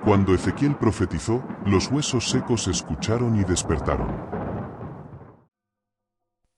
Cuando Ezequiel profetizó, los huesos secos escucharon y despertaron.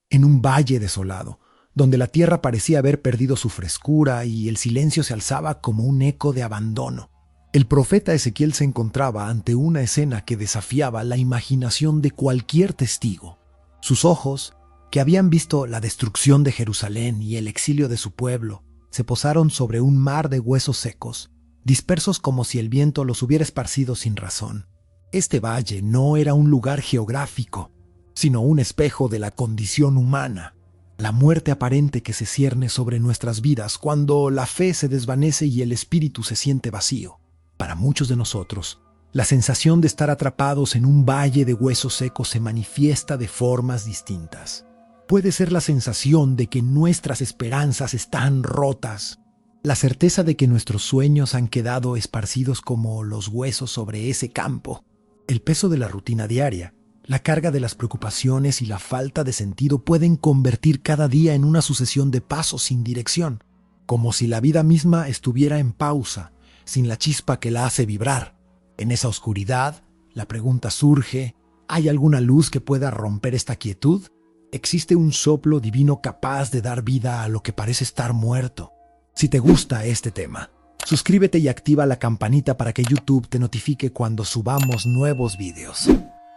En un valle desolado, donde la tierra parecía haber perdido su frescura y el silencio se alzaba como un eco de abandono, el profeta Ezequiel se encontraba ante una escena que desafiaba la imaginación de cualquier testigo. Sus ojos, que habían visto la destrucción de Jerusalén y el exilio de su pueblo, se posaron sobre un mar de huesos secos, dispersos como si el viento los hubiera esparcido sin razón. Este valle no era un lugar geográfico, sino un espejo de la condición humana, la muerte aparente que se cierne sobre nuestras vidas cuando la fe se desvanece y el espíritu se siente vacío. Para muchos de nosotros, la sensación de estar atrapados en un valle de huesos secos se manifiesta de formas distintas. Puede ser la sensación de que nuestras esperanzas están rotas, la certeza de que nuestros sueños han quedado esparcidos como los huesos sobre ese campo, el peso de la rutina diaria, la carga de las preocupaciones y la falta de sentido pueden convertir cada día en una sucesión de pasos sin dirección, como si la vida misma estuviera en pausa, sin la chispa que la hace vibrar. En esa oscuridad, la pregunta surge: ¿hay alguna luz que pueda romper esta quietud? ¿Existe un soplo divino capaz de dar vida a lo que parece estar muerto? Si te gusta este tema, suscríbete y activa la campanita para que YouTube te notifique cuando subamos nuevos videos.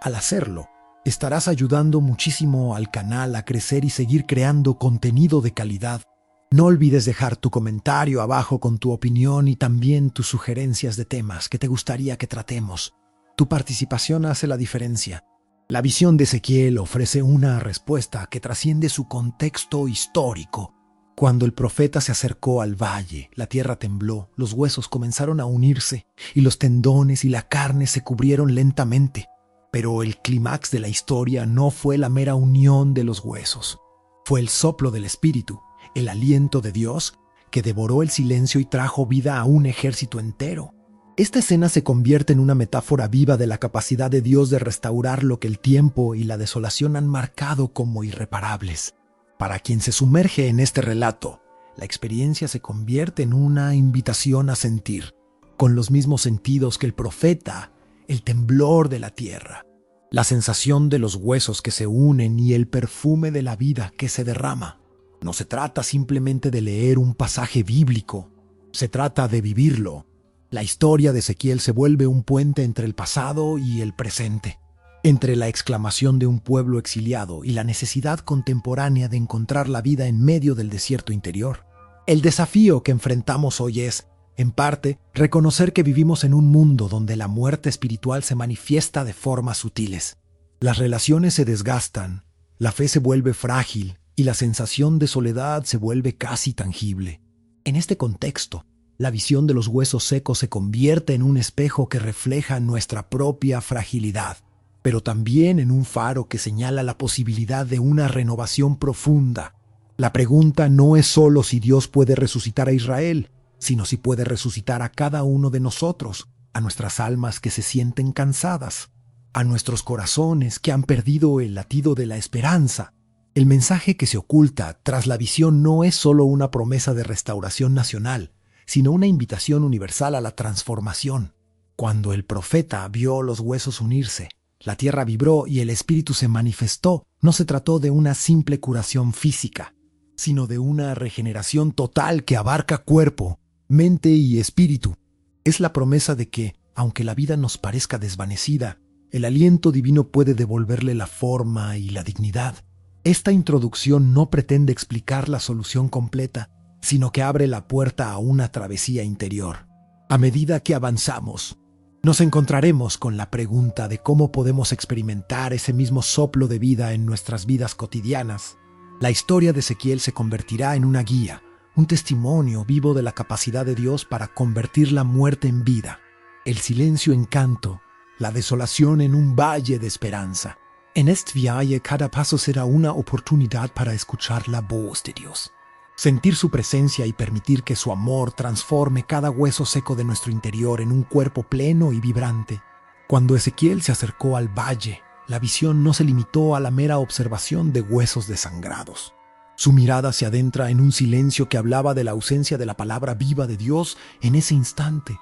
Al hacerlo, estarás ayudando muchísimo al canal a crecer y seguir creando contenido de calidad. No olvides dejar tu comentario abajo con tu opinión y también tus sugerencias de temas que te gustaría que tratemos. Tu participación hace la diferencia. La visión de Ezequiel ofrece una respuesta que trasciende su contexto histórico. Cuando el profeta se acercó al valle, la tierra tembló, los huesos comenzaron a unirse y los tendones y la carne se cubrieron lentamente. Pero el clímax de la historia no fue la mera unión de los huesos. Fue el soplo del Espíritu, el aliento de Dios, que devoró el silencio y trajo vida a un ejército entero. Esta escena se convierte en una metáfora viva de la capacidad de Dios de restaurar lo que el tiempo y la desolación han marcado como irreparables. Para quien se sumerge en este relato, la experiencia se convierte en una invitación a sentir, con los mismos sentidos que el profeta, el temblor de la tierra, la sensación de los huesos que se unen y el perfume de la vida que se derrama. No se trata simplemente de leer un pasaje bíblico, se trata de vivirlo. La historia de Ezequiel se vuelve un puente entre el pasado y el presente, entre la exclamación de un pueblo exiliado y la necesidad contemporánea de encontrar la vida en medio del desierto interior. El desafío que enfrentamos hoy es, en parte, reconocer que vivimos en un mundo donde la muerte espiritual se manifiesta de formas sutiles. Las relaciones se desgastan, la fe se vuelve frágil y la sensación de soledad se vuelve casi tangible. En este contexto, la visión de los huesos secos se convierte en un espejo que refleja nuestra propia fragilidad, pero también en un faro que señala la posibilidad de una renovación profunda. La pregunta no es solo si Dios puede resucitar a Israel, sino si puede resucitar a cada uno de nosotros, a nuestras almas que se sienten cansadas, a nuestros corazones que han perdido el latido de la esperanza. El mensaje que se oculta tras la visión no es solo una promesa de restauración nacional, sino una invitación universal a la transformación. Cuando el profeta vio los huesos unirse, la tierra vibró y el espíritu se manifestó, no se trató de una simple curación física, sino de una regeneración total que abarca cuerpo, mente y espíritu. Es la promesa de que, aunque la vida nos parezca desvanecida, el aliento divino puede devolverle la forma y la dignidad. Esta introducción no pretende explicar la solución completa, sino que abre la puerta a una travesía interior. A medida que avanzamos, nos encontraremos con la pregunta de cómo podemos experimentar ese mismo soplo de vida en nuestras vidas cotidianas. La historia de Ezequiel se convertirá en una guía, un testimonio vivo de la capacidad de Dios para convertir la muerte en vida, el silencio en canto, la desolación en un valle de esperanza. En este viaje cada paso será una oportunidad para escuchar la voz de Dios, sentir su presencia y permitir que su amor transforme cada hueso seco de nuestro interior en un cuerpo pleno y vibrante. Cuando Ezequiel se acercó al valle, la visión no se limitó a la mera observación de huesos desangrados. Su mirada se adentra en un silencio que hablaba de la ausencia de la palabra viva de Dios en ese instante.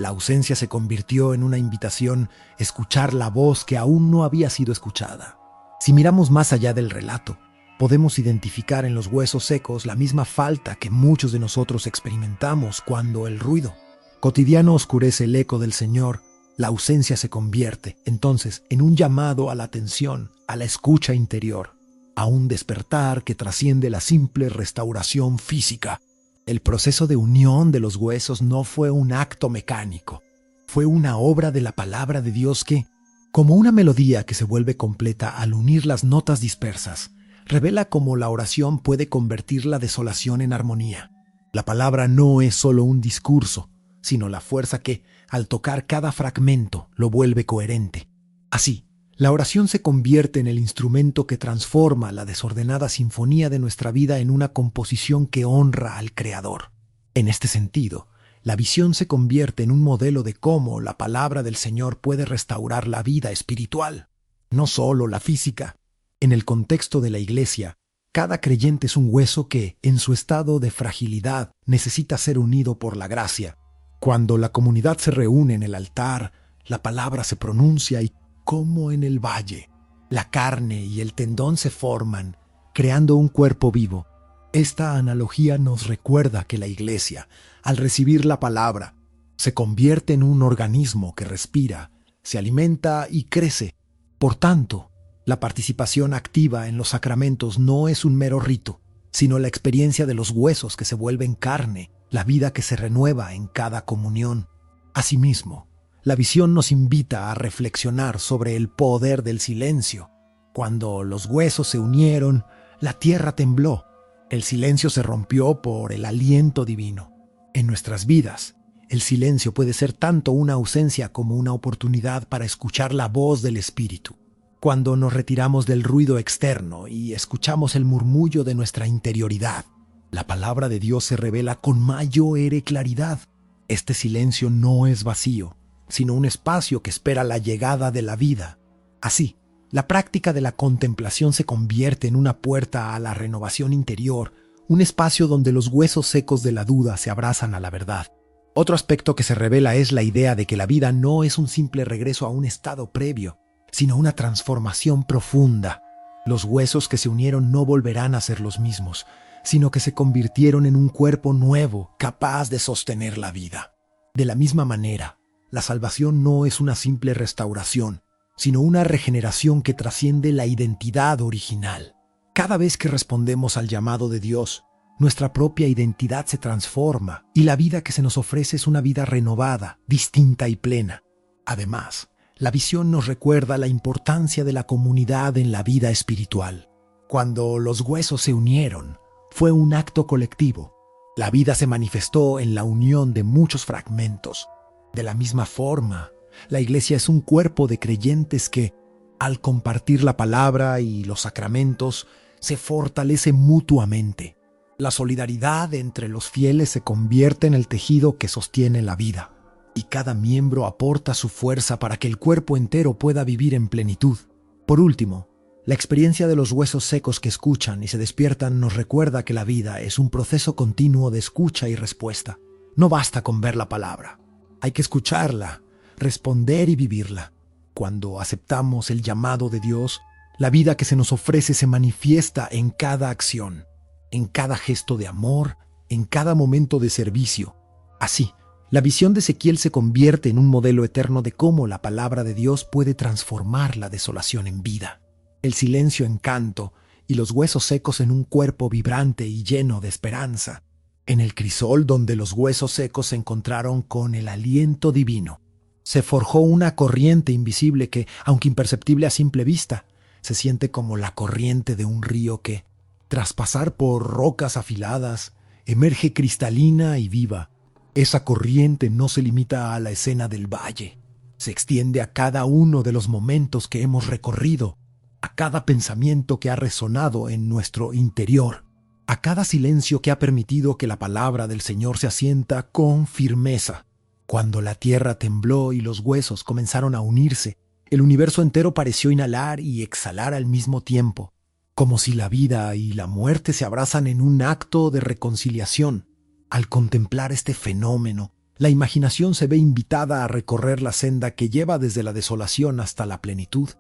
La ausencia se convirtió en una invitación a escuchar la voz que aún no había sido escuchada. Si miramos más allá del relato, podemos identificar en los huesos secos la misma falta que muchos de nosotros experimentamos cuando el ruido cotidiano oscurece el eco del Señor. La ausencia se convierte, entonces, en un llamado a la atención, a la escucha interior, a un despertar que trasciende la simple restauración física. El proceso de unión de los huesos no fue un acto mecánico, fue una obra de la palabra de Dios que, como una melodía que se vuelve completa al unir las notas dispersas, revela cómo la oración puede convertir la desolación en armonía. La palabra no es solo un discurso, sino la fuerza que, al tocar cada fragmento, lo vuelve coherente. Así, la oración se convierte en el instrumento que transforma la desordenada sinfonía de nuestra vida en una composición que honra al Creador. En este sentido, la visión se convierte en un modelo de cómo la palabra del Señor puede restaurar la vida espiritual, no solo la física. En el contexto de la Iglesia, cada creyente es un hueso que, en su estado de fragilidad, necesita ser unido por la gracia. Cuando la comunidad se reúne en el altar, la palabra se pronuncia y, como en el valle, la carne y el tendón se forman, creando un cuerpo vivo. Esta analogía nos recuerda que la Iglesia, al recibir la palabra, se convierte en un organismo que respira, se alimenta y crece. Por tanto, la participación activa en los sacramentos no es un mero rito, sino la experiencia de los huesos que se vuelven carne, la vida que se renueva en cada comunión. Asimismo, la visión nos invita a reflexionar sobre el poder del silencio. Cuando los huesos se unieron, la tierra tembló. El silencio se rompió por el aliento divino. En nuestras vidas, el silencio puede ser tanto una ausencia como una oportunidad para escuchar la voz del Espíritu. Cuando nos retiramos del ruido externo y escuchamos el murmullo de nuestra interioridad, la palabra de Dios se revela con mayor claridad. Este silencio no es vacío, sino un espacio que espera la llegada de la vida. Así, la práctica de la contemplación se convierte en una puerta a la renovación interior, un espacio donde los huesos secos de la duda se abrazan a la verdad. Otro aspecto que se revela es la idea de que la vida no es un simple regreso a un estado previo, sino una transformación profunda. Los huesos que se unieron no volverán a ser los mismos, sino que se convirtieron en un cuerpo nuevo, capaz de sostener la vida. De la misma manera, la salvación no es una simple restauración, sino una regeneración que trasciende la identidad original. Cada vez que respondemos al llamado de Dios, nuestra propia identidad se transforma y la vida que se nos ofrece es una vida renovada, distinta y plena. Además, la visión nos recuerda la importancia de la comunidad en la vida espiritual. Cuando los huesos se unieron, fue un acto colectivo. La vida se manifestó en la unión de muchos fragmentos. De la misma forma, la Iglesia es un cuerpo de creyentes que, al compartir la palabra y los sacramentos, se fortalece mutuamente. La solidaridad entre los fieles se convierte en el tejido que sostiene la vida, y cada miembro aporta su fuerza para que el cuerpo entero pueda vivir en plenitud. Por último, la experiencia de los huesos secos que escuchan y se despiertan nos recuerda que la vida es un proceso continuo de escucha y respuesta. No basta con ver la palabra, hay que escucharla, responder y vivirla. Cuando aceptamos el llamado de Dios, la vida que se nos ofrece se manifiesta en cada acción, en cada gesto de amor, en cada momento de servicio. Así, la visión de Ezequiel se convierte en un modelo eterno de cómo la palabra de Dios puede transformar la desolación en vida, el silencio en canto y los huesos secos en un cuerpo vibrante y lleno de esperanza. En el crisol donde los huesos secos se encontraron con el aliento divino, se forjó una corriente invisible que, aunque imperceptible a simple vista, se siente como la corriente de un río que, tras pasar por rocas afiladas, emerge cristalina y viva. Esa corriente no se limita a la escena del valle, se extiende a cada uno de los momentos que hemos recorrido, a cada pensamiento que ha resonado en nuestro interior, a cada silencio que ha permitido que la palabra del Señor se asienta con firmeza. Cuando la tierra tembló y los huesos comenzaron a unirse, el universo entero pareció inhalar y exhalar al mismo tiempo, como si la vida y la muerte se abrazan en un acto de reconciliación. Al contemplar este fenómeno, La imaginación se ve invitada a recorrer la senda que lleva desde la desolación hasta la plenitud.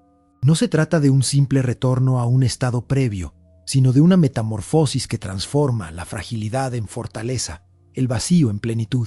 No se trata de un simple retorno a un estado previo, sino de una metamorfosis que transforma la fragilidad en fortaleza, el vacío en plenitud.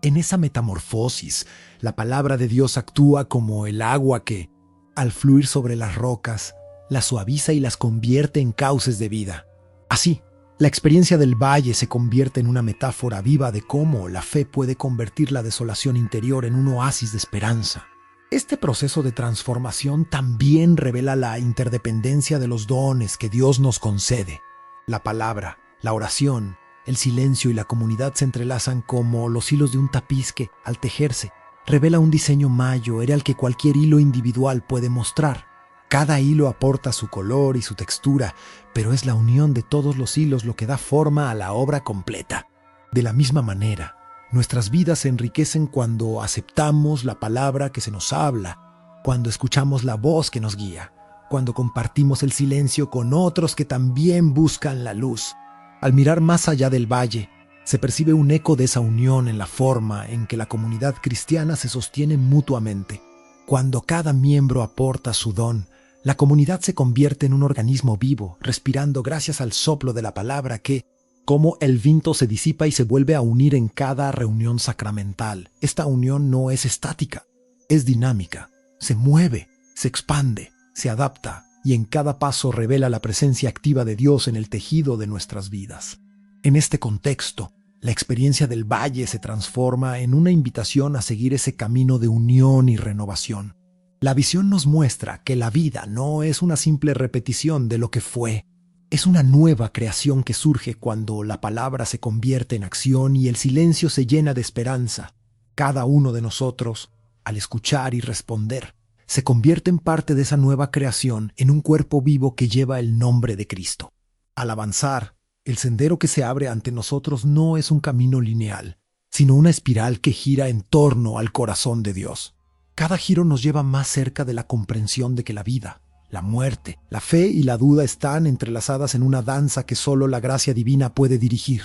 En esa metamorfosis, la palabra de Dios actúa como el agua que, al fluir sobre las rocas, las suaviza y las convierte en cauces de vida. Así, la experiencia del valle se convierte en una metáfora viva de cómo la fe puede convertir la desolación interior en un oasis de esperanza. Este proceso de transformación también revela la interdependencia de los dones que Dios nos concede. La palabra, la oración, el silencio y la comunidad se entrelazan como los hilos de un tapiz que, al tejerse, revela un diseño mayor que cualquier hilo individual puede mostrar. Cada hilo aporta su color y su textura, pero es la unión de todos los hilos lo que da forma a la obra completa. De la misma manera, nuestras vidas se enriquecen cuando aceptamos la palabra que se nos habla, cuando escuchamos la voz que nos guía, cuando compartimos el silencio con otros que también buscan la luz. Al mirar más allá del valle, se percibe un eco de esa unión en la forma en que la comunidad cristiana se sostiene mutuamente. Cuando cada miembro aporta su don, la comunidad se convierte en un organismo vivo, respirando gracias al soplo de la palabra que, como el viento, se disipa y se vuelve a unir en cada reunión sacramental. Esta unión no es estática, es dinámica, se mueve, se expande, se adapta y en cada paso revela la presencia activa de Dios en el tejido de nuestras vidas. En este contexto, la experiencia del valle se transforma en una invitación a seguir ese camino de unión y renovación. La visión nos muestra que la vida no es una simple repetición de lo que fue. Es una nueva creación que surge cuando la palabra se convierte en acción y el silencio se llena de esperanza. Cada uno de nosotros, al escuchar y responder, se convierte en parte de esa nueva creación en un cuerpo vivo que lleva el nombre de Cristo. Al avanzar, el sendero que se abre ante nosotros no es un camino lineal, sino una espiral que gira en torno al corazón de Dios. Cada giro nos lleva más cerca de la comprensión de que la vida, la muerte, la fe y la duda están entrelazadas en una danza que solo la gracia divina puede dirigir.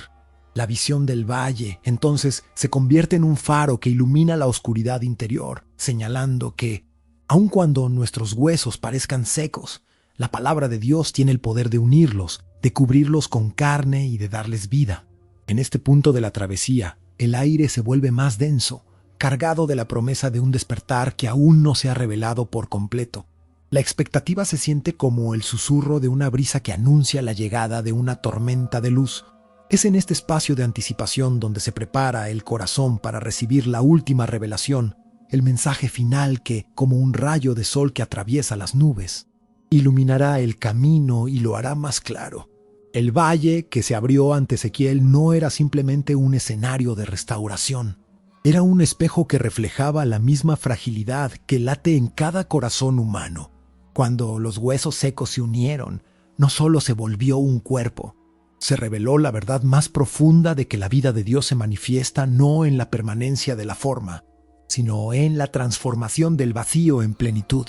La visión del valle, entonces, se convierte en un faro que ilumina la oscuridad interior, señalando que, aun cuando nuestros huesos parezcan secos, la palabra de Dios tiene el poder de unirlos, de cubrirlos con carne y de darles vida. En este punto de la travesía, el aire se vuelve más denso, cargado de la promesa de un despertar que aún no se ha revelado por completo. La expectativa se siente como el susurro de una brisa que anuncia la llegada de una tormenta de luz. Es en este espacio de anticipación donde se prepara el corazón para recibir la última revelación, el mensaje final que, como un rayo de sol que atraviesa las nubes, iluminará el camino y lo hará más claro. El valle que se abrió ante Ezequiel no era simplemente un escenario de restauración. Era un espejo que reflejaba la misma fragilidad que late en cada corazón humano. Cuando los huesos secos se unieron, no solo se volvió un cuerpo, se reveló la verdad más profunda de que la vida de Dios se manifiesta no en la permanencia de la forma, sino en la transformación del vacío en plenitud.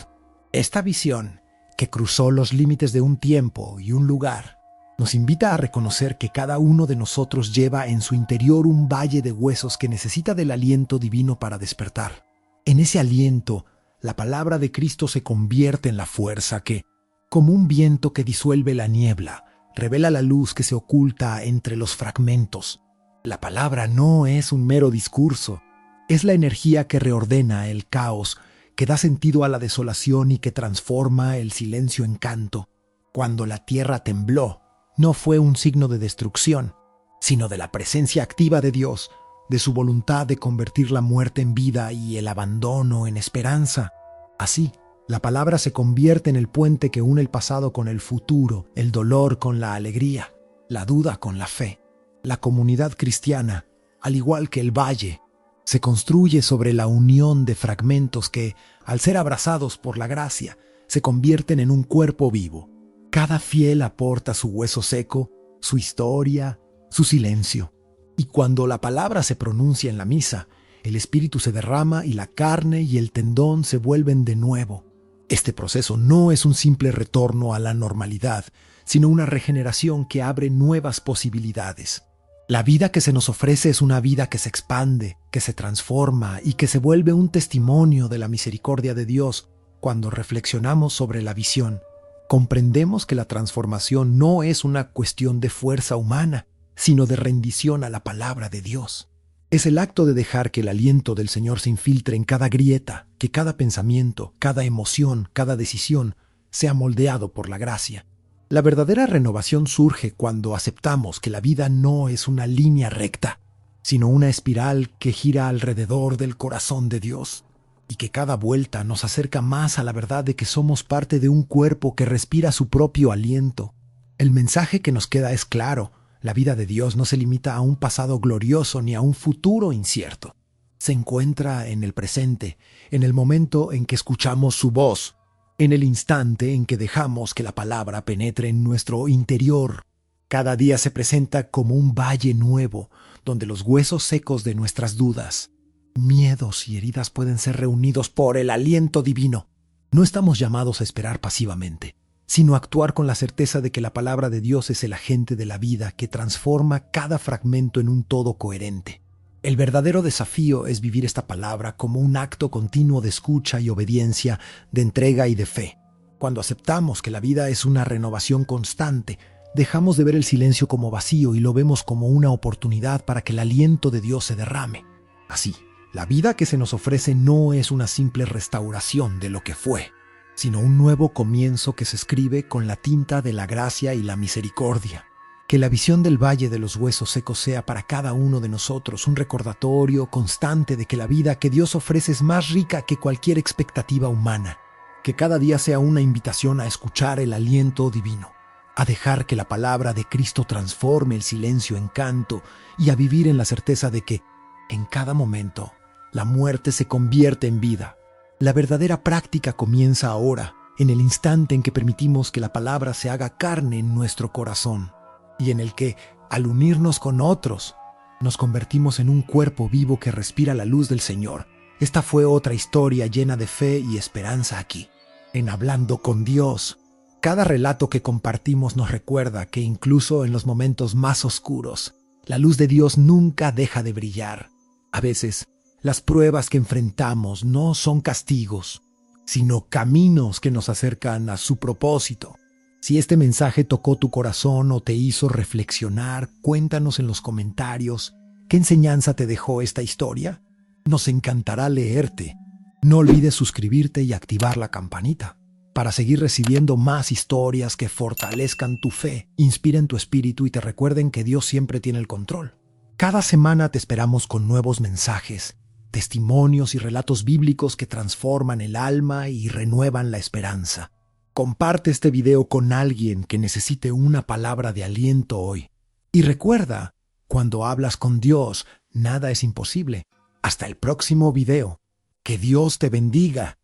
Esta visión, que cruzó los límites de un tiempo y un lugar, nos invita a reconocer que cada uno de nosotros lleva en su interior un valle de huesos que necesita del aliento divino para despertar. En ese aliento, la palabra de Cristo se convierte en la fuerza que, como un viento que disuelve la niebla, revela la luz que se oculta entre los fragmentos. La palabra no es un mero discurso, es la energía que reordena el caos, que da sentido a la desolación y que transforma el silencio en canto. Cuando la tierra tembló, no fue un signo de destrucción, sino de la presencia activa de Dios, de su voluntad de convertir la muerte en vida y el abandono en esperanza. Así, la palabra se convierte en el puente que une el pasado con el futuro, el dolor con la alegría, la duda con la fe. La comunidad cristiana, al igual que el valle, se construye sobre la unión de fragmentos que, al ser abrazados por la gracia, se convierten en un cuerpo vivo. Cada fiel aporta su hueso seco, su historia, su silencio. Y cuando la palabra se pronuncia en la misa, el espíritu se derrama y la carne y el tendón se vuelven de nuevo. Este proceso no es un simple retorno a la normalidad, sino una regeneración que abre nuevas posibilidades. La vida que se nos ofrece es una vida que se expande, que se transforma y que se vuelve un testimonio de la misericordia de Dios. Cuando reflexionamos sobre la visión, comprendemos que la transformación no es una cuestión de fuerza humana, sino de rendición a la palabra de Dios. Es el acto de dejar que el aliento del Señor se infiltre en cada grieta, que cada pensamiento, cada emoción, cada decisión sea moldeado por la gracia. La verdadera renovación surge cuando aceptamos que la vida no es una línea recta, sino una espiral que gira alrededor del corazón de Dios, y que cada vuelta nos acerca más a la verdad de que somos parte de un cuerpo que respira su propio aliento. El mensaje que nos queda es claro: la vida de Dios no se limita a un pasado glorioso ni a un futuro incierto. Se encuentra en el presente, en el momento en que escuchamos su voz, en el instante en que dejamos que la palabra penetre en nuestro interior. Cada día se presenta como un valle nuevo, donde los huesos secos de nuestras dudas, miedos y heridas pueden ser reunidos por el aliento divino. No estamos llamados a esperar pasivamente, sino a actuar con la certeza de que la palabra de Dios es el agente de la vida que transforma cada fragmento en un todo coherente. El verdadero desafío es vivir esta palabra como un acto continuo de escucha y obediencia, de entrega y de fe. Cuando aceptamos que la vida es una renovación constante, dejamos de ver el silencio como vacío y lo vemos como una oportunidad para que el aliento de Dios se derrame. Así, la vida que se nos ofrece no es una simple restauración de lo que fue, sino un nuevo comienzo que se escribe con la tinta de la gracia y la misericordia. Que la visión del Valle de los Huesos Secos sea para cada uno de nosotros un recordatorio constante de que la vida que Dios ofrece es más rica que cualquier expectativa humana. Que cada día sea una invitación a escuchar el aliento divino, a dejar que la palabra de Cristo transforme el silencio en canto y a vivir en la certeza de que, en cada momento, la muerte se convierte en vida. La verdadera práctica comienza ahora, en el instante en que permitimos que la palabra se haga carne en nuestro corazón, y en el que, al unirnos con otros, nos convertimos en un cuerpo vivo que respira la luz del Señor. Esta fue otra historia llena de fe y esperanza aquí, en Hablando con Dios. Cada relato que compartimos nos recuerda que incluso en los momentos más oscuros, la luz de Dios nunca deja de brillar. A veces, las pruebas que enfrentamos no son castigos, sino caminos que nos acercan a su propósito. Si este mensaje tocó tu corazón o te hizo reflexionar, cuéntanos en los comentarios qué enseñanza te dejó esta historia. Nos encantará leerte. No olvides suscribirte y activar la campanita para seguir recibiendo más historias que fortalezcan tu fe, inspiren tu espíritu y te recuerden que Dios siempre tiene el control. Cada semana te esperamos con nuevos mensajes, testimonios y relatos bíblicos que transforman el alma y renuevan la esperanza. Comparte este video con alguien que necesite una palabra de aliento hoy. Y recuerda, cuando hablas con Dios, nada es imposible. Hasta el próximo video. Que Dios te bendiga.